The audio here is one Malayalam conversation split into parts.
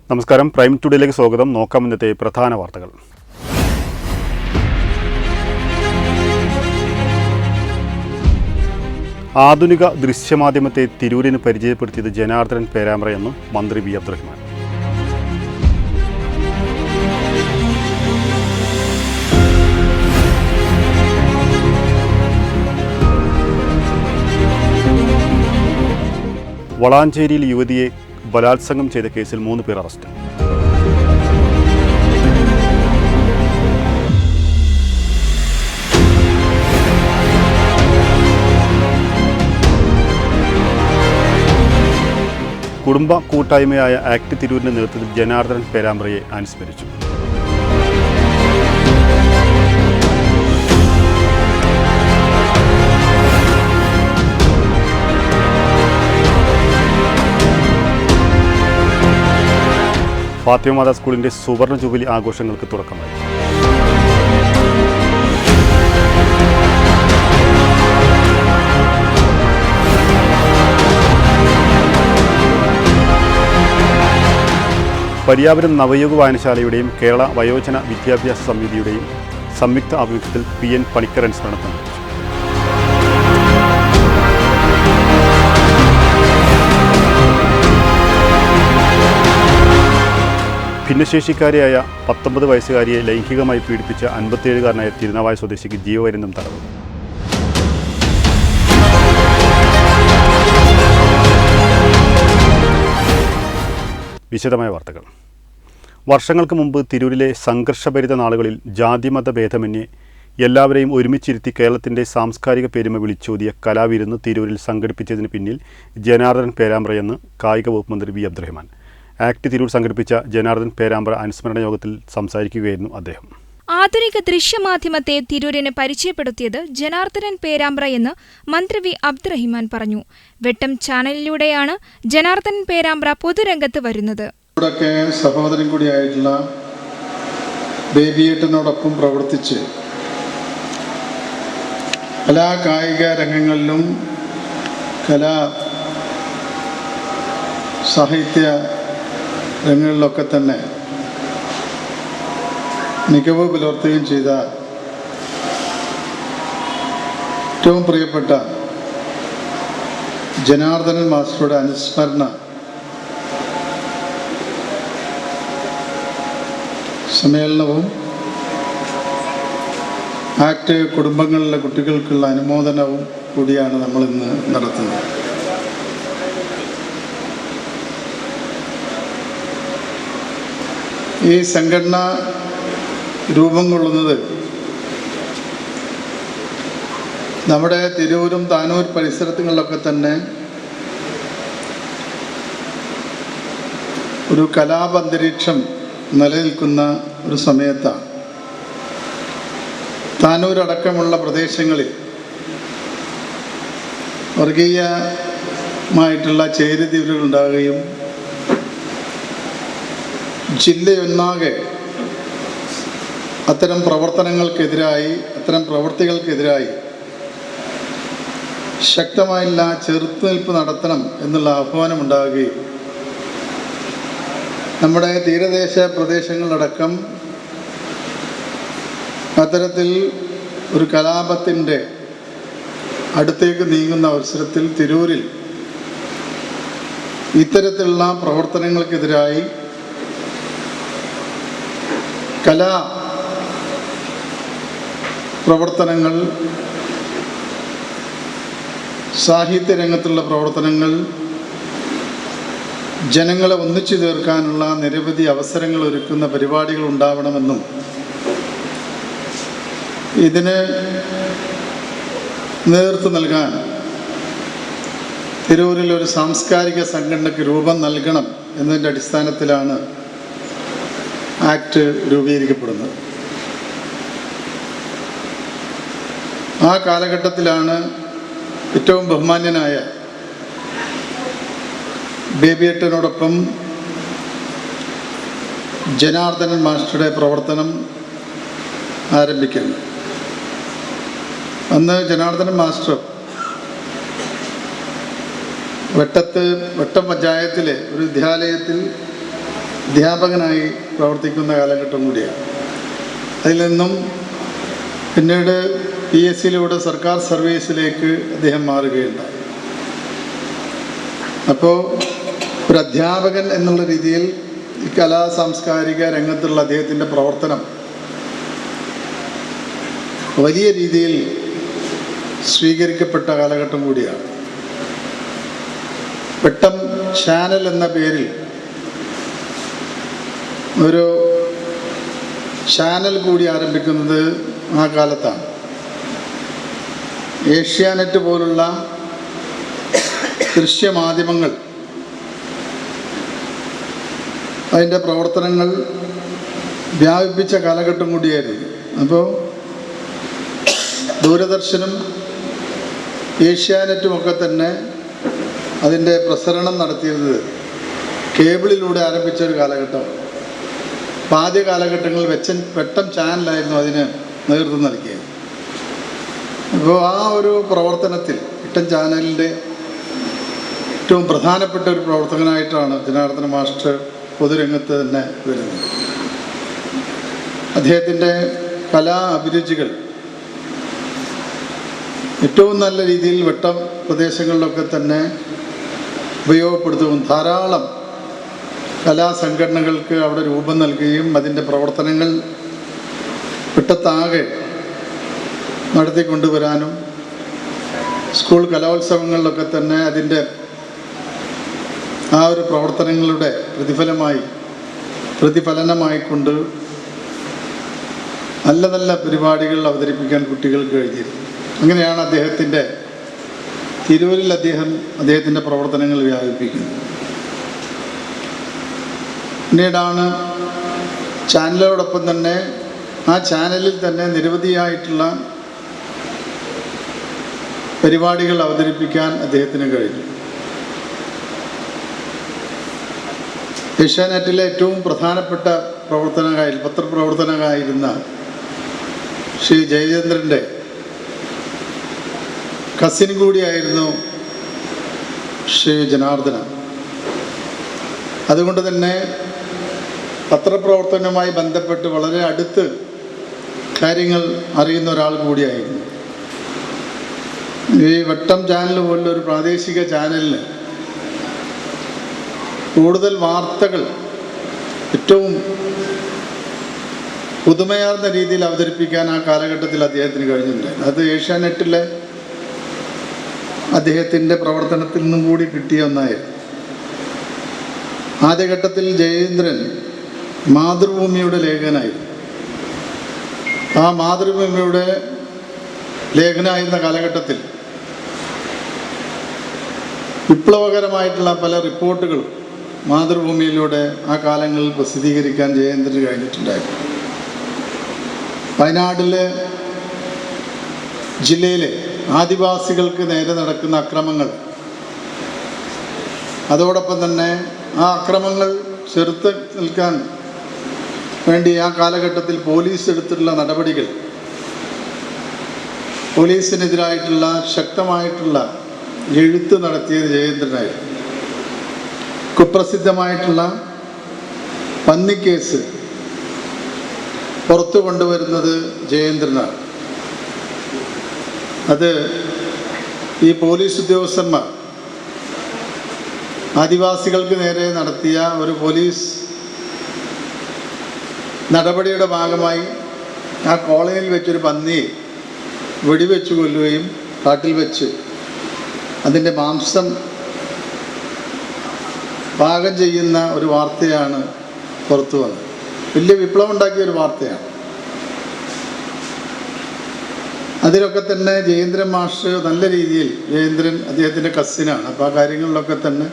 നമസ്കാരം, പ്രൈം ടുഡേയിലേക്ക് സ്വാഗതം. നോക്കാം ഇന്നത്തെ പ്രധാന വാർത്തകൾ. ആധുനിക ദൃശ്യമാധ്യമത്തെ തിരൂരിന് പരിചയപ്പെടുത്തിയത് ജനാർദ്ദനൻ പേരാമ്പ്രയെന്ന് മന്ത്രി വി അബ്ദുറഹ്മാൻ. വളാഞ്ചേരിയിൽ യുവതിയെ ബലാത്സംഗം ചെയ്ത കേസിൽ 3 പേർ അറസ്റ്റ്. കുടുംബ കൂട്ടായ്മയായ ആക്ട് തിരൂരിന്റെ നേതൃത്വത്തിൽ ജനാർദ്ദനൻ പേരാമ്പ്രയെ അനുസ്മരിച്ചു. ഫാത്തിമ മാതാ സ്കൂളിന്റെ സുവർണ ജൂബിലി ആഘോഷങ്ങൾക്ക് തുടക്കമായി. പര്യാവരം നവയുഗ വായനശാലയുടെയും കേരള വയോജന വിദ്യാഭ്യാസ സമിതിയുടെയും സംയുക്ത ആഭിമുഖ്യത്തിൽ PN പണിക്കർ അനുസ്മരണം സംഘടിപ്പിച്ചു. ഭിന്നശേഷിക്കാരിയായ 19 വയസ്സുകാരിയെ ലൈംഗികമായി പീഡിപ്പിച്ച 57-കാരനായ തിരുനാവായ സ്വദേശിക്ക് ജീവപര്യന്തം തടവ്. വിശദമായ വാർത്തകൾ. വർഷങ്ങൾക്ക് മുമ്പ് തിരൂരിലെ സംഘർഷഭരിത നാളുകളിൽ ജാതിമത ഭേദമന്യേ എല്ലാവരെയും ഒരുമിച്ചിരുത്തി കേരളത്തിൻ്റെ സാംസ്കാരിക പെരുമ വിളിച്ചോതിയ കലാവിരുന്ന് തിരൂരിൽ സംഘടിപ്പിച്ചതിന് പിന്നിൽ ജനാർദ്ദനൻ പേരാമ്പ്രയെന്ന് കായിക വകുപ്പ് മന്ത്രി വി അബ്ദുറഹ്മാൻ. ആക്ട് തിരൂർ സംഘടിപ്പിച്ച ജനാർദ്ദനൻ പേരാമ്പ്ര അനുസ്മരണ യോഗത്തിൽ സംസാരിക്കുകയായിരുന്നു അദ്ദേഹം. ആധുനിക ദൃശ്യമാധ്യമത്തെ തിരൂരിന് പരിചയപ്പെടുത്തിയത് ജനാർദ്ദനൻ പേരാമ്പ്ര എന്ന് മന്ത്രി വി അബ്ദുറഹ്മാൻ പറഞ്ഞു. വെട്ടം ചാനലിലൂടെയാണ് ജനാർദ്ദനൻ പേരാമ്പ്ര പൊതുരംഗത്ത് വരുന്നത്. സഹോദരൻ കൂടിയായിട്ടുള്ള ബേബിയേട്ടനോടൊപ്പം പ്രവർത്തിച്ച് കലാ കായിക രംഗങ്ങളിലും കലാ സാഹിത്യ രംഗങ്ങളിലൊക്കെ തന്നെ മികവ് പുലർത്തുകയും ചെയ്ത ഏറ്റവും പ്രിയപ്പെട്ട ജനാർദ്ദനൻ മാസ്റ്ററുടെ അനുസ്മരണ സമ്മേളനവും ആക്ട് കുടുംബങ്ങളിലെ കുട്ടികൾക്കുള്ള അനുമോദനവും കൂടിയാണ് നമ്മളിന്ന് നടത്തുന്നത്. ഈ സംഘടന രൂപം കൊള്ളുന്നത് നമ്മുടെ തിരൂരും താനൂർ പരിസരങ്ങളിലൊക്കെ തന്നെ ഒരു കലാപന്തരീക്ഷം നിലനിൽക്കുന്ന ഒരു സമയത്താണ്. താനൂരടക്കമുള്ള പ്രദേശങ്ങളിൽ വർഗീയമായിട്ടുള്ള ചേരിതിരിവുകൾ ഉണ്ടാകുകയും ജില്ലയൊന്നാകെ അത്തരം പ്രവർത്തനങ്ങൾക്കെതിരായി, അത്തരം പ്രവൃത്തികൾക്കെതിരായി ശക്തമായുള്ള ചെറുത്തുനിൽപ്പ് നടത്തണം എന്നുള്ള ആഹ്വാനമുണ്ടാകുകയും നമ്മുടെ തീരദേശ പ്രദേശങ്ങളിലടക്കം അത്തരത്തിൽ ഒരു കലാപത്തിൻ്റെ അടുത്തേക്ക് നീങ്ങുന്ന അവസരത്തിൽ തിരൂരിൽ ഇത്തരത്തിലുള്ള പ്രവർത്തനങ്ങൾക്കെതിരായി കലാ പ്രവർത്തനങ്ങൾ, സാഹിത്യരംഗത്തുള്ള പ്രവർത്തനങ്ങൾ, ജനങ്ങളെ ഒന്നിച്ചു ചേർക്കാനുള്ള നിരവധി അവസരങ്ങൾ ഒരുക്കുന്ന പരിപാടികൾ ഉണ്ടാവണമെന്നും ഇതിന് നേതൃത്വം നൽകാൻ തിരൂരിൽ ഒരു സാംസ്കാരിക സംഘടനയ്ക്ക് രൂപം നൽകണം എന്നതിൻ്റെ അടിസ്ഥാനത്തിലാണ് ആക്ട് രൂപീകരിക്കപ്പെടുന്നത്. ആ കാലഘട്ടത്തിലാണ് ഏറ്റവും ബഹുമാന്യനായ ബേബിയേട്ടനോടൊപ്പം ജനാർദ്ദനൻ മാസ്റ്ററുടെ പ്രവർത്തനം ആരംഭിക്കുന്നത്. അന്ന് ജനാർദ്ദനൻ മാസ്റ്റർ വെട്ടം പഞ്ചായത്തിലെ ഒരു വിദ്യാലയത്തിൽ അധ്യാപകനായി പ്രവർത്തിക്കുന്ന കാലഘട്ടം കൂടിയാണ്. അതിൽ നിന്നും പിന്നീട് PSCയിലൂടെ സർക്കാർ സർവീസിലേക്ക് അദ്ദേഹം മാറുകയുണ്ടായി. അപ്പോൾ ഒരു അധ്യാപകൻ എന്നുള്ള രീതിയിൽ ഈ കലാ സാംസ്കാരിക രംഗത്തുള്ള അദ്ദേഹത്തിൻ്റെ പ്രവർത്തനം വലിയ രീതിയിൽ സ്വീകരിക്കപ്പെട്ട കാലഘട്ടം കൂടിയാണ്. വെട്ടം ചാനൽ എന്ന പേരിൽ ഒരു ചാനൽ കൂടി ആരംഭിക്കുന്നത് ആ കാലത്താണ്. ഏഷ്യാനെറ്റ് പോലുള്ള ദൃശ്യമാധ്യമങ്ങൾ അതിൻ്റെ പ്രവർത്തനങ്ങൾ വ്യാപിപ്പിച്ച കാലഘട്ടം കൂടിയായിരുന്നു. അപ്പോൾ ദൂരദർശനും ഏഷ്യാനെറ്റുമൊക്കെ തന്നെ അതിൻ്റെ പ്രസരണം നടത്തിയിരുന്നത് കേബിളിലൂടെ ആരംഭിച്ച ഒരു കാലഘട്ടം. അപ്പോൾ ആദ്യ കാലഘട്ടങ്ങളിൽ വെട്ടം ചാനലായിരുന്നു അതിന് നേതൃത്വം നൽകിയത്. അപ്പോൾ ആ ഒരു പ്രവർത്തനത്തിൽ വെട്ടം ചാനലിൻ്റെ ഏറ്റവും പ്രധാനപ്പെട്ട ഒരു പ്രവർത്തകനായിട്ടാണ് ജനാർദ്ദന മാസ്റ്റർ പൊതുരംഗത്ത് തന്നെ വരുന്നത്. അദ്ദേഹത്തിൻ്റെ കലാ അഭിരുചികൾ ഏറ്റവും നല്ല രീതിയിൽ വെട്ടം പ്രദേശങ്ങളിലൊക്കെ തന്നെ ഉപയോഗപ്പെടുത്തുകയും ധാരാളം കലാസംഘടനകൾക്ക് അവിടെ രൂപം നൽകുകയും അതിൻ്റെ പ്രവർത്തനങ്ങൾ വെട്ടത്താകെ നടത്തിക്കൊണ്ടുവരാനും സ്കൂൾ കലോത്സവങ്ങളിലൊക്കെ തന്നെ അതിൻ്റെ ആ ഒരു പ്രവർത്തനങ്ങളുടെ പ്രതിഫലനമായിക്കൊണ്ട് നല്ല നല്ല പരിപാടികൾ അവതരിപ്പിക്കാൻ കുട്ടികൾക്ക് കഴിഞ്ഞിരുന്നു. അങ്ങനെയാണ് തിരൂരിൽ അദ്ദേഹത്തിൻ്റെ പ്രവർത്തനങ്ങൾ വ്യാപിപ്പിക്കുന്നത്. പിന്നീടാണ് ചാനലോടൊപ്പം തന്നെ ആ ചാനലിൽ തന്നെ നിരവധിയായിട്ടുള്ള പരിപാടികൾ അവതരിപ്പിക്കാൻ അദ്ദേഹത്തിന് കഴിഞ്ഞു. ഏഷ്യാനെറ്റിലെ ഏറ്റവും പ്രധാനപ്പെട്ട പത്രപ്രവർത്തകനായിരുന്ന ശ്രീ ജയചന്ദ്രൻ്റെ കസിൻ കൂടിയായിരുന്നു ശ്രീ ജനാർദ്ദനൻ. അതുകൊണ്ട് തന്നെ പത്രപ്രവർത്തനവുമായി ബന്ധപ്പെട്ട് വളരെ അടുത്ത് കാര്യങ്ങൾ അറിയുന്ന ഒരാൾ കൂടിയായിരുന്നു. ഈ വെട്ടം ചാനൽ പോലുള്ള ഒരു പ്രാദേശിക ചാനലിന് കൂടുതൽ വാർത്തകൾ ഏറ്റവും പുതുമയാർന്ന രീതിയിൽ അവതരിപ്പിക്കാൻ ആ കാലഘട്ടത്തിൽ അദ്ദേഹത്തിന് കഴിഞ്ഞിട്ടുണ്ട്. അത് ഏഷ്യാനെറ്റിലെ അദ്ദേഹത്തിൻ്റെ പ്രവർത്തനത്തിൽ നിന്നും കൂടി കിട്ടിയ ഒന്നായിരുന്നു. ആദ്യഘട്ടത്തിൽ ജയേന്ദ്രൻ മാതൃഭൂമിയുടെ ലേഖകനായിരുന്നു. ആ മാതൃഭൂമിയുടെ ലേഖകനായിരുന്ന കാലഘട്ടത്തിൽ വിപ്ലവകരമായിട്ടുള്ള പല റിപ്പോർട്ടുകളും മാതൃഭൂമിയിലൂടെ ആ കാലങ്ങളിൽ പ്രസിദ്ധീകരിക്കാൻ ജയേന്ദ്രന് കഴിഞ്ഞിട്ടുണ്ടായിരുന്നു. വയനാട്ടിലെ ജില്ലയിലെ ആദിവാസികൾക്ക് നേരെ നടക്കുന്ന അക്രമങ്ങൾ, അതോടൊപ്പം തന്നെ ആ അക്രമങ്ങൾ ചെറുത്ത് നിൽക്കാൻ വേണ്ടി ആ കാലഘട്ടത്തിൽ പോലീസ് എടുത്തിട്ടുള്ള നടപടികൾ, പോലീസിനെതിരായിട്ടുള്ള ശക്തമായിട്ടുള്ള എഴുത്ത് നടത്തിയത് ജയേന്ദ്രനായിരുന്നു. കുപ്രസിദ്ധമായിട്ടുള്ള പന്നിക്കേസ് പുറത്തു കൊണ്ടുവരുന്നത് ജയേന്ദ്രനാണ്. അത് ഈ പോലീസ് ഉദ്യോഗസ്ഥന്മാർ ആദിവാസികൾക്ക് നേരെ നടത്തിയ ഒരു പോലീസ് നടപടിയുടെ ഭാഗമായി ആ കോളനിയിൽ വെച്ചൊരു പന്നിയെ വെടിവെച്ച് കൊല്ലുകയും കാട്ടിൽ വെച്ച് അതിൻ്റെ മാംസം പാകം ചെയ്യുന്ന ഒരു വാർത്തയാണ് പുറത്തു വന്നത്. വലിയ വിപ്ലവം ഉണ്ടാക്കിയ ഒരു വാർത്തയാണ്. അതിലൊക്കെ തന്നെ ജയേന്ദ്രൻ മാഷ് നല്ല രീതിയിൽ, ജയേന്ദ്രൻ അദ്ദേഹത്തിൻ്റെ കസിനാണ്, അപ്പോൾ ആ കാര്യങ്ങളിലൊക്കെ തന്നെ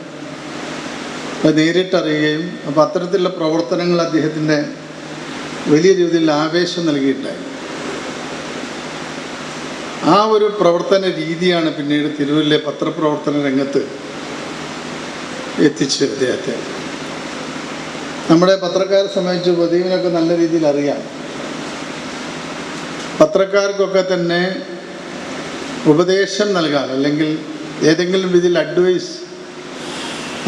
നേരിട്ടറിയുകയും അപ്പോൾ അത്തരത്തിലുള്ള പ്രവർത്തനങ്ങൾ അദ്ദേഹത്തിൻ്റെ വലിയ രീതിയിൽ ആവേശം നൽകിയിട്ടുണ്ടായി. ആ ഒരു പ്രവർത്തന രീതിയാണ് പിന്നീട് തിരൂരിലെ പത്രപ്രവർത്തന രംഗത്ത് എത്തിച്ചത് അദ്ദേഹത്തെ. നമ്മുടെ പത്രക്കാരെ സംബന്ധിച്ച് പ്രദീപിനൊക്കെ നല്ല രീതിയിൽ അറിയാം. പത്രക്കാർക്കൊക്കെ തന്നെ ഉപദേശം നൽകാൻ അല്ലെങ്കിൽ ഏതെങ്കിലും രീതിയിൽ അഡ്വൈസ്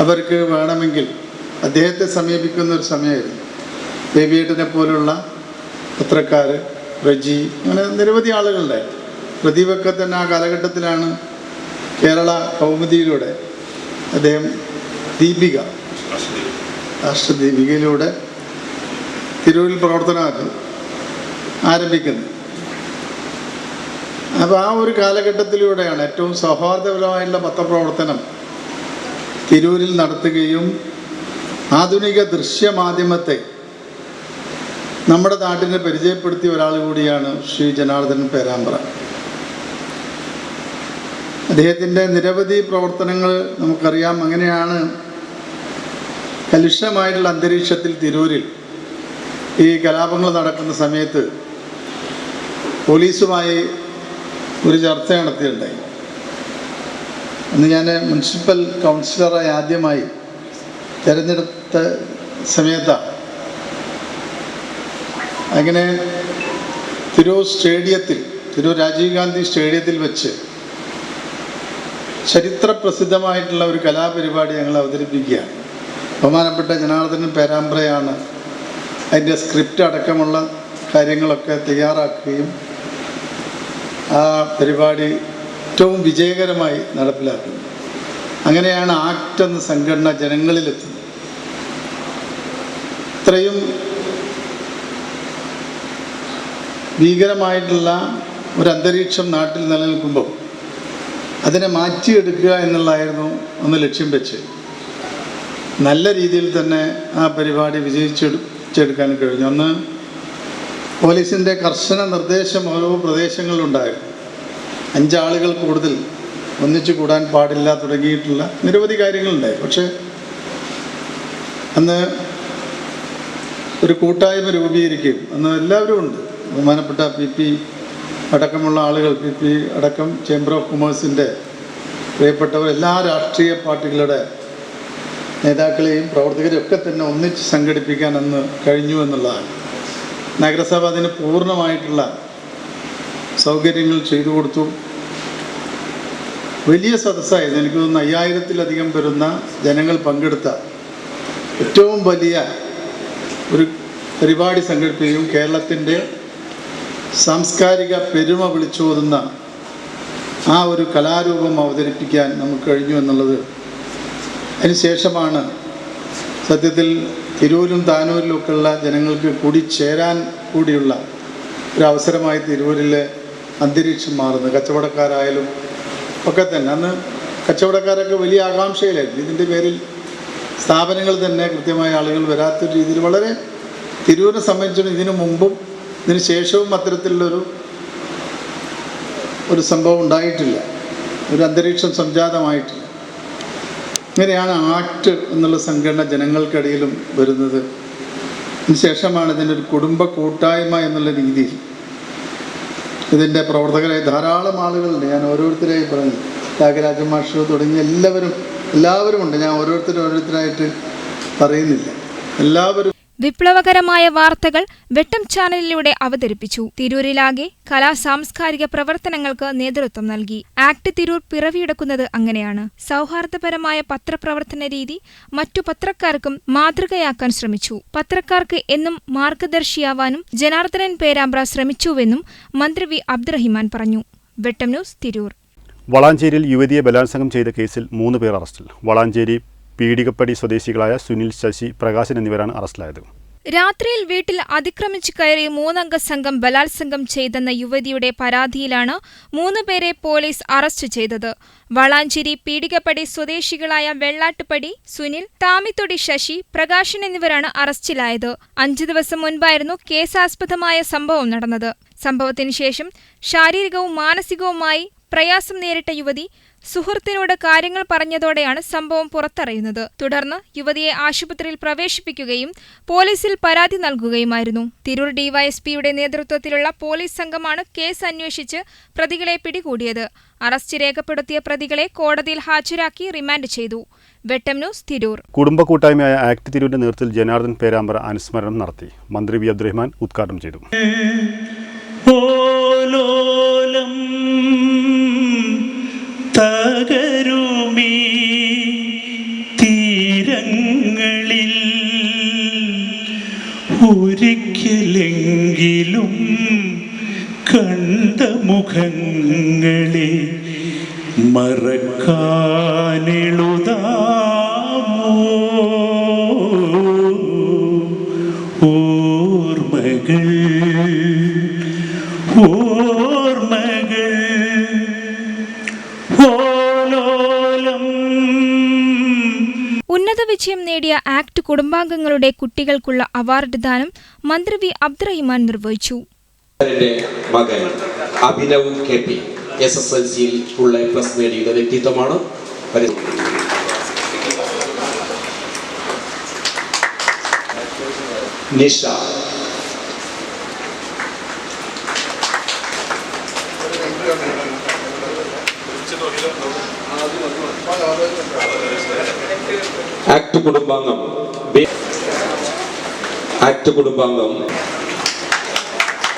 അവർക്ക് വേണമെങ്കിൽ അദ്ദേഹത്തെ സമീപിക്കുന്ന ഒരു സമയമായിരുന്നു. ബേബിയേട്ടനെ പോലുള്ള പത്രക്കാർ, റജി, അങ്ങനെ നിരവധി ആളുകളുണ്ടായിരുന്നു. പ്രദീപൊക്കെ തന്നെ ആ കാലഘട്ടത്തിലാണ് കേരള കൗമുദിയിലൂടെ അദ്ദേഹം ദീപിക, രാഷ്ട്രദീപികയിലൂടെ തിരൂരിൽ പ്രവർത്തനം ആരംഭിക്കുന്നത്. അപ്പോൾ ആ ഒരു കാലഘട്ടത്തിലൂടെയാണ് ഏറ്റവും സൗഹാർദ്ദപരമായിട്ടുള്ള പത്രപ്രവർത്തനം തിരൂരിൽ നടത്തുകയും ആധുനിക ദൃശ്യമാധ്യമത്തെ നമ്മുടെ നാട്ടിനെ പരിചയപ്പെടുത്തിയ ഒരാൾ കൂടിയാണ് ശ്രീ ജനാർദ്ദനൻ പേരാമ്പ്ര. അദ്ദേഹത്തിൻ്റെ നിരവധി പ്രവർത്തനങ്ങൾ നമുക്കറിയാം. അങ്ങനെയാണ് കലുഷിതമായിട്ടുള്ള അന്തരീക്ഷത്തിൽ തിരൂരിൽ ഈ കലാപങ്ങൾ നടക്കുന്ന സമയത്ത് പോലീസുമായി ഒരു ചർച്ച നടത്തിയിട്ടുണ്ടായി. അന്ന് ഞാൻ മുനിസിപ്പൽ കൗൺസിലറായി ആദ്യമായി തിരഞ്ഞെടുത്ത സമയത്താണ്. അങ്ങനെ തിരൂർ രാജീവ് ഗാന്ധി സ്റ്റേഡിയത്തിൽ വെച്ച് ചരിത്ര പ്രസിദ്ധമായിട്ടുള്ള ഒരു കലാപരിപാടി ഞങ്ങൾ അവതരിപ്പിക്കുകയാണ്. ബഹുമാനപ്പെട്ട ജനാർദ്ദനൻ പേരാമ്പ്രയാണ് അതിൻ്റെ സ്ക്രിപ്റ്റ് അടക്കമുള്ള കാര്യങ്ങളൊക്കെ തയ്യാറാക്കുകയും ആ പരിപാടി ഏറ്റവും വിജയകരമായി നടപ്പിലാക്കുന്നത്. അങ്ങനെയാണ് ആക്ട് എന്ന സംഘടന ജനങ്ങളിലെത്തുന്നത്. ഇത്രയും ഭീകരമായിട്ടുള്ള ഒരു അന്തരീക്ഷം നാട്ടിൽ നിലനിൽക്കുമ്പോൾ അതിനെ മാറ്റിയെടുക്കുക എന്നുള്ളതായിരുന്നു ഒന്ന് ലക്ഷ്യം വെച്ച്. നല്ല രീതിയിൽ തന്നെ ആ പരിപാടി വിജയിച്ചെടുക്കാൻ കഴിഞ്ഞു. അന്ന് പോലീസിൻ്റെ കർശന നിർദ്ദേശം ഓരോ പ്രദേശങ്ങളിലുണ്ടായിരുന്നു. 5 ആളുകൾ കൂടുതൽ ഒന്നിച്ചു കൂടാൻ പാടില്ല തുടങ്ങിയിട്ടുള്ള നിരവധി കാര്യങ്ങളുണ്ടായി. പക്ഷേ അന്ന് ഒരു കൂട്ടായ്മ രൂപീകരിക്കുകയും അന്ന് എല്ലാവരും ഉണ്ട്. ബഹുമാനപ്പെട്ട PP അടക്കമുള്ള ആളുകൾ, PP അടക്കം ചേംബർ ഓഫ് കൊമേഴ്സിൻ്റെ പ്രിയപ്പെട്ടവർ, എല്ലാ രാഷ്ട്രീയ പാർട്ടികളുടെ നേതാക്കളെയും പ്രവർത്തകരെയും ഒക്കെ തന്നെ ഒന്നിച്ച് സംഘടിപ്പിക്കാൻ അന്ന് കഴിഞ്ഞു എന്നുള്ളതാണ്. നഗരസഭ അതിന് പൂർണ്ണമായിട്ടുള്ള സൗകര്യങ്ങൾ ചെയ്തു കൊടുത്തു. വലിയ സദസ്സായിരുന്നു. എനിക്ക് തോന്നുന്നു 5000-ത്തിലധികം വരുന്ന ജനങ്ങൾ പങ്കെടുത്ത ഏറ്റവും വലിയ ഒരു പരിപാടി സംഘടിപ്പിക്കുകയും കേരളത്തിൻ്റെ സാംസ്കാരിക പെരുമ വിളിച്ചോതുന്ന ആ ഒരു കലാരൂപം അവതരിപ്പിക്കാൻ നമുക്ക് കഴിഞ്ഞു എന്നുള്ളത്. അതിനുശേഷമാണ് സത്യത്തിൽ തിരൂരും താനൂരിലുമൊക്കെയുള്ള ജനങ്ങൾക്ക് കൂടി ചേരാൻ കൂടിയുള്ള ഒരു അവസരമായി തിരൂരിലെ അന്തരീക്ഷം മാറുന്നത്. കച്ചവടക്കാരായാലും ഒക്കെ തന്നെ അന്ന് കച്ചവടക്കാരൊക്കെ വലിയ ആകാംക്ഷയിലായിരുന്നു. ഇതിൻ്റെ പേരിൽ സ്ഥാപനങ്ങൾ തന്നെ കൃത്യമായ ആളുകൾ വരാത്ത രീതിയിൽ വളരെ തിരൂരിനെ സംബന്ധിച്ചിടത്തോളം ഇതിനു മുമ്പും ഇതിന് ശേഷവും അത്തരത്തിലുള്ളൊരു സംഭവം ഉണ്ടായിട്ടില്ല, ഒരു അന്തരീക്ഷം സംജാതമായിട്ടില്ല. ഇങ്ങനെയാണ് ആക്ട് എന്നുള്ള സംഘടന ജനങ്ങൾക്കിടയിലും വരുന്നത്. അതിനുശേഷമാണ് ഇതിൻ്റെ ഒരു കുടുംബ കൂട്ടായ്മ എന്നുള്ള രീതിയിൽ ഇതിൻ്റെ പ്രവർത്തകരായി ധാരാളം ആളുകളുണ്ട്. ഞാൻ ഓരോരുത്തരായി പറഞ്ഞു, ത്യാഗരാജൻ മാഷ് തുടങ്ങിയ എല്ലാവരും ഉണ്ട്. ഞാൻ ഓരോരുത്തരായിട്ട് പറയുന്നില്ല, എല്ലാവരും. വിപ്ലവകരമായ വാർത്തകൾ വെട്ടം ചാനലിലൂടെ അവതരിപ്പിച്ചു. തിരൂരിലാകെ സാംസ്കാരിക പ്രവർത്തനങ്ങൾക്ക് നേതൃത്വം നൽകി. ആക്ട് തിരൂർ പിറവിയെടുക്കുന്നത് അങ്ങനെയാണ്. സൗഹാർദ്ദപരമായ പത്രപ്രവർത്തന രീതി മറ്റു പത്രക്കാർക്കും മാതൃകയാക്കാൻ ശ്രമിച്ചു. പത്രക്കാർക്ക് എന്നും മാർഗദർശിയാവാനും ജനാർദ്ദനൻ പേരാമ്പ്ര ശ്രമിച്ചുവെന്നും മന്ത്രി വി അബ്ദുറഹിമാൻ പറഞ്ഞു. വെട്ടം ന്യൂസ്, തിരൂർ. വളാഞ്ചേരിയിൽ യുവതിയെ ബലാത്സംഗം ചെയ്ത കേസിൽ 3 പേർ അറസ്റ്റിൽ. വളാഞ്ചേരി പീടികപ്പടി സ്വദേശികളായ സുനിൽ, ശശി, പ്രകാശൻ എന്നിവരാണ് അറസ്റ്റിലായത്. രാത്രിയിൽ വീട്ടിൽ അതിക്രമിച്ചു കയറി 3 അംഗ സംഘം ബലാത്സംഗം ചെയ്തെന്ന യുവതിയുടെ പരാതിയിലാണ് 3 പേരെ പോലീസ് അറസ്റ്റ് ചെയ്തത്. വളാഞ്ചേരി പീടികപ്പടി സ്വദേശികളായ വെള്ളാട്ടുപടി സുനിൽ, താമിത്തൊടി ശശി, പ്രകാശൻ എന്നിവരാണ് അറസ്റ്റിലായത്. 5 ദിവസം മുൻപായിരുന്നു കേസാസ്പദമായ സംഭവം നടന്നത്. സംഭവത്തിന് ശേഷം ശാരീരികവും മാനസികവുമായി പ്രയാസം നേരിട്ട യുവതി സുഹൃത്തിനോട് കാര്യങ്ങൾ പറഞ്ഞതോടെയാണ് സംഭവം പുറത്തറിയുന്നത്. തുടർന്ന് യുവതിയെ ആശുപത്രിയിൽ പ്രവേശിപ്പിക്കുകയും പോലീസിൽ പരാതി നൽകുകയുമായിരുന്നു. തിരൂർ ഡിവൈഎസ്പിയുടെ നേതൃത്വത്തിലുള്ള പോലീസ് സംഘമാണ് കേസ് അന്വേഷിച്ച് പ്രതികളെ പിടികൂടിയത്. അറസ്റ്റ് രേഖപ്പെടുത്തിയ പ്രതികളെ കോടതിയിൽ ഹാജരാക്കി റിമാൻഡ് ചെയ്തു. വെട്ടം ന്യൂസ്, തിരൂർ. കുടുംബ കൂട്ടായ്മയായ ആക്ട് തിരൂരിന്റെ നേതൃത്വത്തിൽ ജനാർദ്ദൻ പേരാമ്പ്ര അനുസ്മരണം നടത്തി. മന്ത്രി വി അബ്ദുറഹിമാൻ ഉദ്ഘാടനം ചെയ്തു. തകരുമീ തീരങ്ങളിൽ ഒരിക്കലെങ്കിലും കണ്ട മുഖങ്ങളെ മറക്കാനെഴുതാമോ ഓർമ്മകൾ ഓർമ്മകൾ ഉന്നത വിജയം നേടിയ ആക്ട് കുടുംബാംഗങ്ങളുടെ കുട്ടികൾക്കുള്ള അവാർഡ് ദാനം മന്ത്രി വി അബ്ദുറഹിമാൻ നിർവഹിച്ചു. മകൻ അഭിനവ് കെ.പി. SSLCയിൽ ഫുൾ A+ നേടിയ വ്യക്തിത്വമാണ്. നിഷ ആക്ട് കുടുംബാംഗം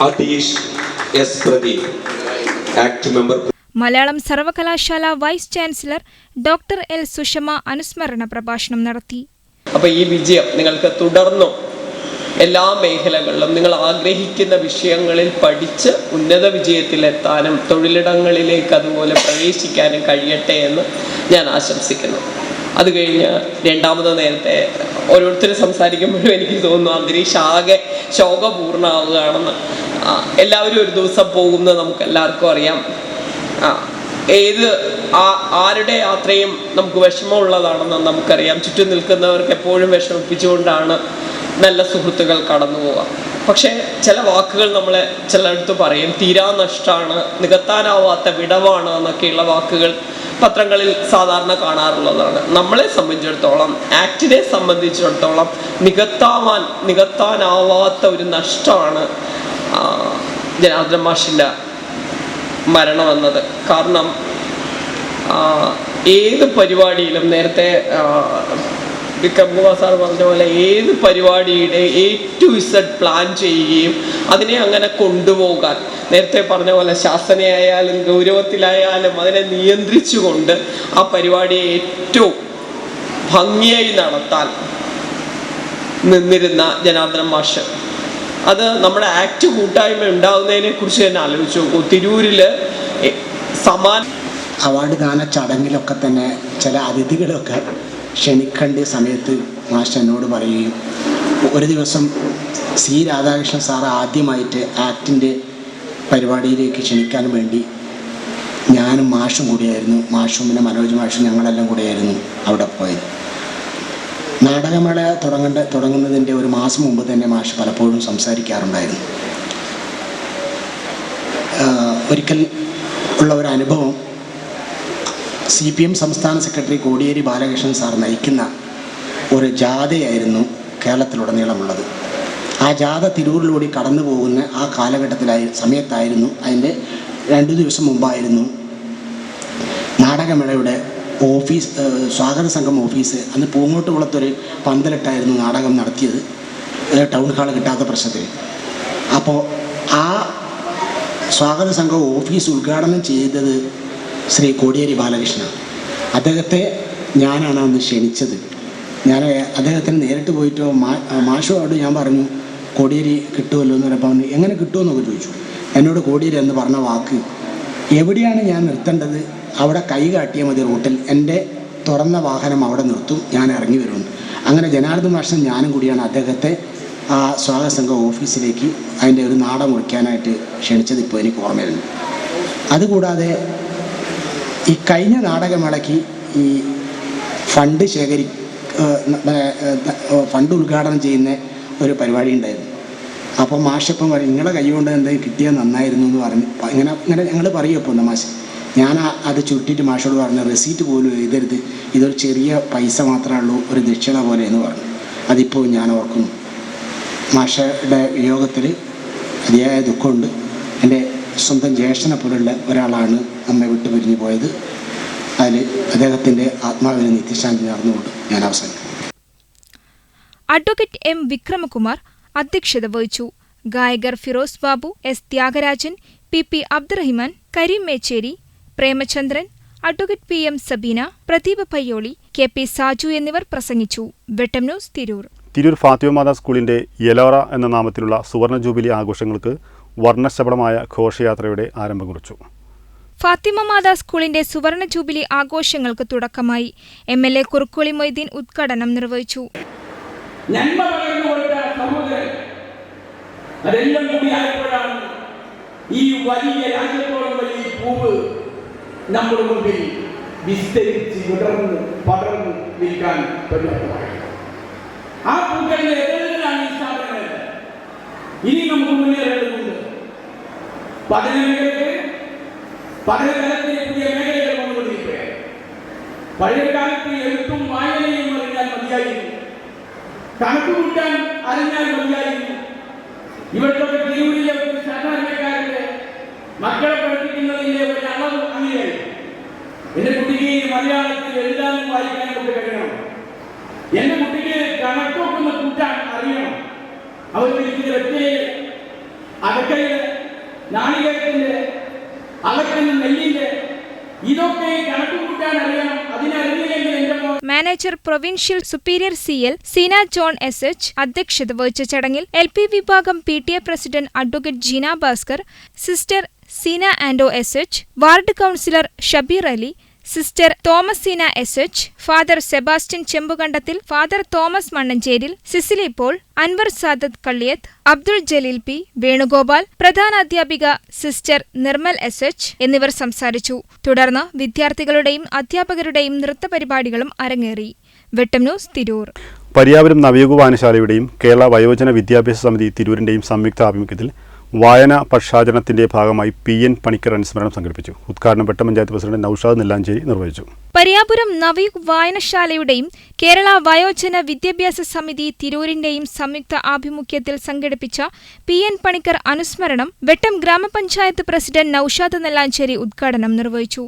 Atheesh S. Pradeep act member. Malayalam സർവകലാശാല vice chancellor doctor L. Sushama അനുസ്മരണ പ്രഭാഷണം നടത്തി. അപ്പോൾ ഈ വിജയം നിങ്ങൾക്ക് തുടർന്നും എല്ലാ മേഖലകളിലും നിങ്ങൾ ആഗ്രഹിക്കുന്ന വിഷയങ്ങളിൽ പഠിച്ച് ഉന്നത വിജയത്തിലെത്താനും തൊഴിലിടങ്ങളിലേക്ക് അതുപോലെ പ്രവേശിക്കാനും കഴിയട്ടെ എന്ന് ഞാൻ ആശംസിക്കുന്നു. അത് കഴിഞ്ഞ് രണ്ടാമത് നേരത്തെ ഓരോരുത്തരും സംസാരിക്കുമ്പോഴും എനിക്ക് തോന്നുന്നു അന്തരീക്ഷം ആകെ ശോകപൂർണ്ണമാവുകയാണെന്ന്. എല്ലാവരും ഒരു ദിവസം പോകുന്നത് നമുക്ക് എല്ലാവർക്കും അറിയാം. ആരുടെ യാത്രയും നമുക്ക് വിഷമമുള്ളതാണെന്ന് നമുക്കറിയാം. ചുറ്റും നിൽക്കുന്നവർക്ക് എപ്പോഴും വിഷമിപ്പിച്ചുകൊണ്ടാണ് നല്ല സുഹൃത്തുക്കൾ കടന്നു പോവുക. പക്ഷേ ചില വാക്കുകൾ നമ്മളെ ചിലയിടത്ത് പറയും, തീരാ നഷ്ടമാണ്, നികത്താനാവാത്ത വിടവാണ് എന്നൊക്കെയുള്ള വാക്കുകൾ പത്രങ്ങളിൽ സാധാരണ കാണാറുള്ളതാണ്. നമ്മളെ സംബന്ധിച്ചിടത്തോളം, ആക്ടിനെ സംബന്ധിച്ചിടത്തോളം നികത്താനാവാത്ത ഒരു നഷ്ടമാണ് ജനാർദ്ദൻ മാഷിൻ്റെ മരണമെന്നത്. കാരണം ഏത് പരിപാടിയിലും നേരത്തെ വിക്രംകുമാർ സാർ പറഞ്ഞ പോലെ ഏത് പരിപാടിയുടെ A to Z പ്ലാൻ ചെയ്യുകയും അതിനെ അങ്ങനെ കൊണ്ടുപോകാൻ, നേരത്തെ പറഞ്ഞ പോലെ ശാസനയായാലും ഗൗരവത്തിലായാലും അതിനെ നിയന്ത്രിച്ചുകൊണ്ട് ആ പരിപാടിയെ ഏറ്റവും ഭംഗിയായി നടത്താൻ നിന്നിരുന്ന ജനാർദ്ദൻ മാഷ്. അത് നമ്മുടെ ആക്ട് കൂട്ടായ്മ ഉണ്ടാകുന്നതിനെ കുറിച്ച് തന്നെ ആലോചിച്ച് നോക്കൂ. തിരൂരിൽ അവാർഡ് ദാന ചടങ്ങിലൊക്കെ തന്നെ ചില അതിഥികളൊക്കെ ക്ഷണിക്കേണ്ട സമയത്ത് മാഷ് എന്നോട് പറയുകയും, ഒരു ദിവസം C. രാധാകൃഷ്ണൻ സാറ് ആദ്യമായിട്ട് ആക്ടിൻ്റെ പരിപാടിയിലേക്ക് ക്ഷണിക്കാൻ വേണ്ടി ഞാനും മാഷും കൂടിയായിരുന്നു, മാഷും പിന്നെ മനോജ് മാഷും ഞങ്ങളെല്ലാം കൂടിയായിരുന്നു അവിടെ പോയത്. നാടകമേള തുടങ്ങുന്നതിൻ്റെ ഒരു മാസം മുമ്പ് തന്നെ മാഷ് പലപ്പോഴും സംസാരിക്കാറുണ്ടായിരുന്നു. ഒരിക്കൽ ഉള്ള ഒരു അനുഭവം, CPM സംസ്ഥാന സെക്രട്ടറി കോടിയേരി ബാലകൃഷ്ണൻ സാർ നയിക്കുന്ന ഒരു ജാഥയായിരുന്നു കേരളത്തിലുടനീളമുള്ളത്. ആ ജാഥ തിരൂരിലൂടെ കടന്നു പോകുന്ന ആ സമയത്തായിരുന്നു, അതിൻ്റെ 2 ദിവസം മുമ്പായിരുന്നു നാടകമേളയുടെ ഓഫീസ്, സ്വാഗത സംഘം ഓഫീസ്, അന്ന് പൂങ്ങോട്ടുകുളത്തൊരു പന്തലിട്ടായിരുന്നു നാടകം നടത്തിയത്, ടൗൺ ഹാൾ കിട്ടാത്ത പ്രശ്നത്തിൽ. അപ്പോൾ ആ സ്വാഗത സംഘം ഓഫീസ് ഉദ്ഘാടനം ചെയ്തത് ശ്രീ കോടിയേരി ബാലകൃഷ്ണൻ. അദ്ദേഹത്തെ ഞാനാണ് അന്ന് ക്ഷണിച്ചത്. ഞാൻ അദ്ദേഹത്തിന് നേരിട്ട് പോയിട്ട് മാഷോട് ഞാൻ പറഞ്ഞു, കോടിയേരി കിട്ടുമല്ലോ എന്ന് പറഞ്ഞപ്പോൾ എങ്ങനെ കിട്ടുമെന്നൊക്കെ ചോദിച്ചു. എന്നോട് കോടിയേരി എന്ന് പറഞ്ഞ വാക്ക്, എവിടെയാണ് ഞാൻ നിർത്തേണ്ടത് അവിടെ കൈ കാട്ടിയാൽ മതി, റൂട്ടിൽ എൻ്റെ തുറന്ന വാഹനം അവിടെ നിർത്തും, ഞാൻ ഇറങ്ങി വരുന്നു. അങ്ങനെ ജനാർദ്ദൻ മാഷും ഞാനും കൂടിയാണ് അദ്ദേഹത്തെ ആ സ്വാഗത സംഘം ഓഫീസിലേക്ക് അതിൻ്റെ ഒരു നാട മുറിക്കാനായിട്ട് ക്ഷണിച്ചത് ഇപ്പോൾ എനിക്ക് ഓർമ്മയുണ്ട്. അതുകൂടാതെ ഈ കഴിഞ്ഞ നാടകമേളയ്ക്ക് ഈ ഫണ്ട് ഉദ്ഘാടനം ചെയ്യുന്ന ഒരു പരിപാടി ഉണ്ടായിരുന്നു. അപ്പോൾ മാഷപ്പം പറയും, നിങ്ങളെ കൈ കൊണ്ട് എന്തെങ്കിലും കിട്ടിയാൽ നന്നായിരുന്നു എന്ന് പറഞ്ഞ് ഇങ്ങനെ ഞങ്ങൾ പറയും. ഇപ്പോൾ മാഷ് ഞാൻ അത് ചുരുട്ടിയിട്ട് മാഷോട് പറഞ്ഞു, റെസീറ്റ് പോലും എഴുതരുത്, ഇതൊരു ചെറിയ പൈസ മാത്രമേ ഉള്ളൂ, ഒരു ദക്ഷിണ പോലെ എന്ന് പറഞ്ഞു. അതിപ്പോൾ ഞാൻ ഓർക്കുന്നു. മാഷയുടെ വിയോഗത്തിൽ അതിയായ ദുഃഖമുണ്ട്. എൻ്റെ സ്വന്തം ജ്യേഷ്ഠനെ പോലുള്ള ഒരാളാണ് നമ്മെ വിട്ടു പിരിഞ്ഞു പോയത്. അതിൽ അദ്ദേഹത്തിൻ്റെ ആത്മാവിന് നിത്യശാന്തി നേർന്നുകൊണ്ട് ഞാൻ അവസാനിക്കും. അഡ്വക്കേറ്റ് എം വിക്രമകുമാർ അധ്യക്ഷത വഹിച്ചു. ഗായകർ Firoz Babu, S Thyagarajan, P Abdurahiman, Kareem Mecheri, Premachandran, advocate PM Sabeena, Pradeep Payyoli, KP Saju എന്നിവർ പ്രസംഗിച്ചു. വെട്ടം ന്യൂസ്, തിരൂർ. തിരൂർ ഫാത്തിമ മാതാ സ്കൂളിൻ്റെ യെലോറ എന്ന നാമത്തിലുള്ള സുവർണ ജൂബിലി ആഘോഷങ്ങൾക്ക് വർണ്ണശബളമായ ഘോഷയാത്രയുടെ ആരംഭം കുറിച്ചു. ഫാത്തിമ മാതാ സ്കൂളിന്റെ സുവർണ ജൂബിലി ആഘോഷങ്ങൾക്ക് തുടക്കമായി. MLA കുറുക്കോളി മൊയ്തീൻ ഉദ്ഘാടനം നിർവഹിച്ചു. നന്മ പകർന്നു കൊടുത്ത സഹോദരൻ അതെല്ലാം കൂടിയായപ്പോഴാണ് ഈ വലിയ രാജ്യത്തോളം വലിയ പൂവ് നമ്മുടെ മുമ്പിൽ വിസ്തരിച്ച് വിടർന്ന് പടർന്ന് നിൽക്കാൻ പര്യാപ്തമായി. ആ പൂക്കളിലെ എതിരാണ് ഈ സ്ഥാപനങ്ങൾ. ഇനി നമുക്ക് മുന്നേറേണ്ടതുണ്ട്. പഠനമേഖലയ്ക്ക് പഠനതലത്തിലെ പുതിയ മേഖലകൾ വന്നുകൊണ്ടിരിക്കുകയാണ്. പഴയ കാലത്ത് എഴുത്തും വായനയും അറിഞ്ഞാൽ മതിയായിരുന്നു, കണക്കുകൂട്ടാൻ അറിഞ്ഞാൽ മതിയായിരുന്നു. ഇവിടുത്തെ തിരൂരിലെ ഒരു സാധാരണക്കാരന്റെ മക്കളെ പഠിപ്പിക്കുന്നതിന്റെ ഒരു അളവ് അങ്ങനെയായിരുന്നു. എന്റെ കുട്ടിക്ക് മലയാളത്തിൽ എഴുതാനും വായിക്കാനും ഒക്കെ കഴിയണം. എന്റെ കുട്ടിക്ക് കണക്കൊക്കെ കൂട്ടാൻ അറിയണം. അവർക്ക് വെറ്റയില്, അകക്കയില്, നാളികേരത്തിന്റെ, അകക്കുന്ന നെല്ലിന്റെ ഇതൊക്കെ കണക്കുകൂട്ടാൻ അറിയണം. അതിനറിയില്ലെങ്കിൽ എന്റെ manager provincial superior CL Seena John SH അധ്യക്ഷത വഹിച്ച ചടങ്ങിൽ LP വിഭാഗം PTA president advocate Jeena Bhaskar, sister Seena ആൻഡോ SH, ward councillor Shabeer Ali, sister Thomasina SH, father Sebastian Chembukandathil, father Thomas Mannancheril, Cicily Paul, Anwar Sadath Kalliyath, Abdul Jaleel P, Venugopal, പ്രധാനാധ്യാപിക സിസ്റ്റർ നിർമ്മൽ SH എന്നിവർ സംസാരിച്ചു. തുടർന്ന് വിദ്യാർത്ഥികളുടെയും അധ്യാപകരുടെയും നൃത്തപരിപാടികളും അരങ്ങേറി. വെട്ടം ന്യൂസ്, തിരൂർ. പരിയാപുരം നവയുഗ വായനശാലയുടെയും കേരള വയോജന വിദ്യാഭ്യാസ സമിതി തിരൂരിൻ്റെയും സംയുക്ത ആഭിമുഖ്യത്തിൽ വായനാ പക്ഷാചരണത്തിന്റെ ഭാഗമായി PN പണിക്കർ അനുസ്മരണം സംഘടിപ്പിച്ചു. ഉദ്ഘാടനം വെട്ടം പഞ്ചായത്ത് പ്രസിഡന്റ് നൌഷാദ് നെല്ലാഞ്ചേരി നിർവഹിച്ചു. പരിയാപുരം നവയുഗ് വായനശാലയുടെയും കേരള വയോജന വിദ്യാഭ്യാസ സമിതി തിരൂരിന്റെയും സംയുക്ത ആഭിമുഖ്യത്തിൽ സംഘടിപ്പിച്ച PN പണിക്കർ അനുസ്മരണം വെട്ടം ഗ്രാമപഞ്ചായത്ത് പ്രസിഡന്റ് നൌഷാദ് നെല്ലാഞ്ചേരി ഉദ്ഘാടനം നിർവഹിച്ചു.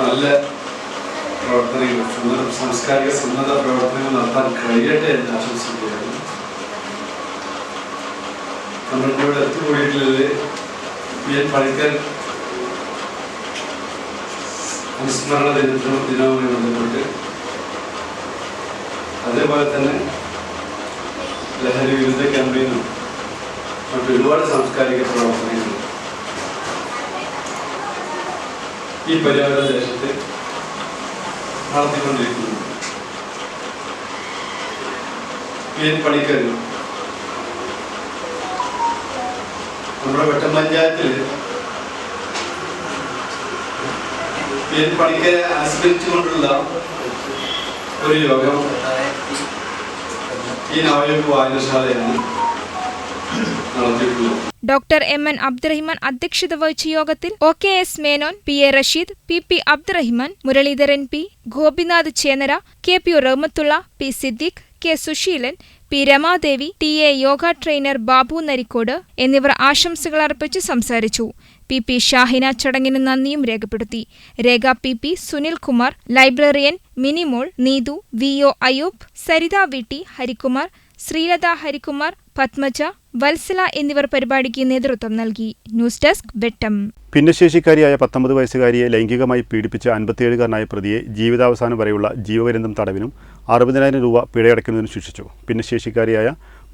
നല്ല പ്രവർത്തനങ്ങൾ, സാംസ്കാരിക സന്നദ്ധ പ്രവർത്തനങ്ങൾ നടത്താൻ കഴിയട്ടെ എന്ന് ആശംസിക്കുകയാണ്. നമ്മൾക്ക് ഇവിടെ എത്തിക്കൂടിയിട്ടുള്ളത് PN പണിക്കർ അനുസ്മരണ ദിനവുമായി ബന്ധപ്പെട്ട്, അതേപോലെ തന്നെ ലഹരി വിരുദ്ധ ക്യാമ്പയിനും മറ്റൊരുപാട് സാംസ്കാരിക പ്രവർത്തനങ്ങളും ഈ പരിയാപുര ദേശത്ത് നടത്തിക്കൊണ്ടിരിക്കുന്നു. PN പണിക്കർ നമ്മുടെ വെട്ടം പഞ്ചായത്തിൽ PN പണിക്കരെ അനുസ്മരിച്ചുകൊണ്ടുള്ള ഒരു യോഗം ഈ നവയുഗ വായനശാലയാണ് നടത്തിയിട്ടുള്ളത്. ഡോക്ടർ MN അബ്ദുറഹിമാൻ അധ്യക്ഷത വഹിച്ച യോഗത്തിൽ OKS Menon, PA Rasheed, PP Abdurahiman, Muraleedharan P, Gopinath Chenara, KP Rahmathulla, P Siddique, K Susheelan, P Ramadevi, TA yoga trainer Babu Narikkode എന്നിവർ ആശംസകൾ അർപ്പിച്ച് സംസാരിച്ചു. PP ഷാഹിന ചടങ്ങിന് നന്ദിയും രേഖപ്പെടുത്തി. Rekha PP, Sunil Kumar, librarian Minimol, Neethu, VO Ayoob, Saritha VT, Harikumar, Sreelatha Harikumar, Padmaja, Vatsala എന്നിവർ പരിപാടിക്ക് നേതൃത്വം നൽകി. ന്യൂസ് ഡെസ്ക്, വെട്ടം. ഭിന്നശേഷിക്കാരിയായ 19 വയസ്സുകാരിയെ ലൈംഗികമായി പീഡിപ്പിച്ച 57കാരനായ പ്രതിയെ ജീവിതാവസാനം വരെയുള്ള ജീവപര്യന്തം തടവിനും 60,000 രൂപ പിഴയടയ്ക്കുന്നതിനും ശിക്ഷിച്ചു. ഭിന്നശേഷിക്കാരിയായ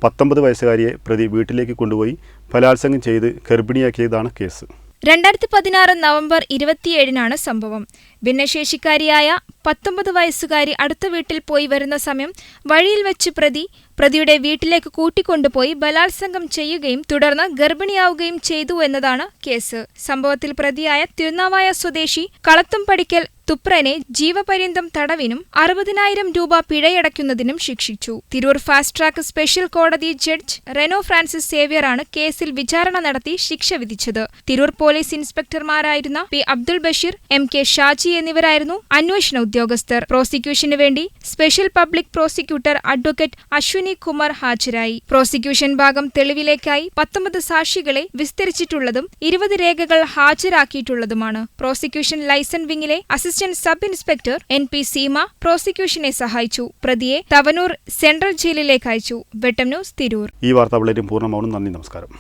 19 വയസ്സുകാരിയെ പ്രതി വീട്ടിലേക്ക് കൊണ്ടുപോയി ബലാത്സംഗം ചെയ്ത് ഗർഭിണിയാക്കിയതാണ് കേസ്. 2016 നവംബർ 27-നാണ് സംഭവം. ഭിന്നശേഷിക്കാരിയായ 19 വയസ്സുകാരി അടുത്ത വീട്ടിൽ പോയി വരുന്ന സമയം വഴിയിൽ വെച്ച് പ്രതിയുടെ വീട്ടിലേക്ക് കൂട്ടിക്കൊണ്ടുപോയി ബലാത്സംഗം ചെയ്യുകയും തുടർന്ന് ഗർഭിണിയാവുകയും ചെയ്തു എന്നതാണ് കേസ്. സംഭവത്തിൽ പ്രതിയായ തിരുനാവായ സ്വദേശി കളത്തുംപടിക്കൽ തുപ്രനെ ജീവപര്യന്തം തടവിനും 60,000 രൂപ പിഴയടയ്ക്കുന്നതിനും ശിക്ഷിച്ചു. തിരൂർ ഫാസ്റ്റ് ട്രാക്ക് സ്പെഷ്യൽ കോടതി ജഡ്ജ് റെനോ ഫ്രാൻസിസ് സേവ്യറാണ് കേസിൽ വിചാരണ നടത്തി ശിക്ഷ വിധിച്ചത്. തിരൂർ പോലീസ് ഇൻസ്പെക്ടർമാരായിരുന്ന P. Abdul Basheer, M. K. Shaji എന്നിവരായിരുന്നു അന്വേഷണ ഉദ്യോഗസ്ഥർ. പ്രോസിക്യൂഷന് വേണ്ടി special public prosecutor advocate Ashwini Kumar ഹാജരായി. പ്രോസിക്യൂഷൻ ഭാഗം തെളിവിലേക്കായി 19 സാക്ഷികളെ വിസ്തരിച്ചിട്ടുള്ളതും 20 രേഖകൾ ഹാജരാക്കിയിട്ടുള്ളതുമാണ്. പ്രോസിക്യൂഷൻ ലൈസൻസ് വിംഗിലെ assistant sub inspector NP Seema പ്രോസിക്യൂഷനെ സഹായിച്ചു. പ്രതിയെ തവനൂർ സെൻട്രൽ ജയിലിലേക്ക് അയച്ചു. വെട്ടം ന്യൂസ്, തിരൂർ. ഈ വാർത്ത വളരെ പൂർണ്ണമാവുന്നു. നന്ദി, നമസ്കാരം.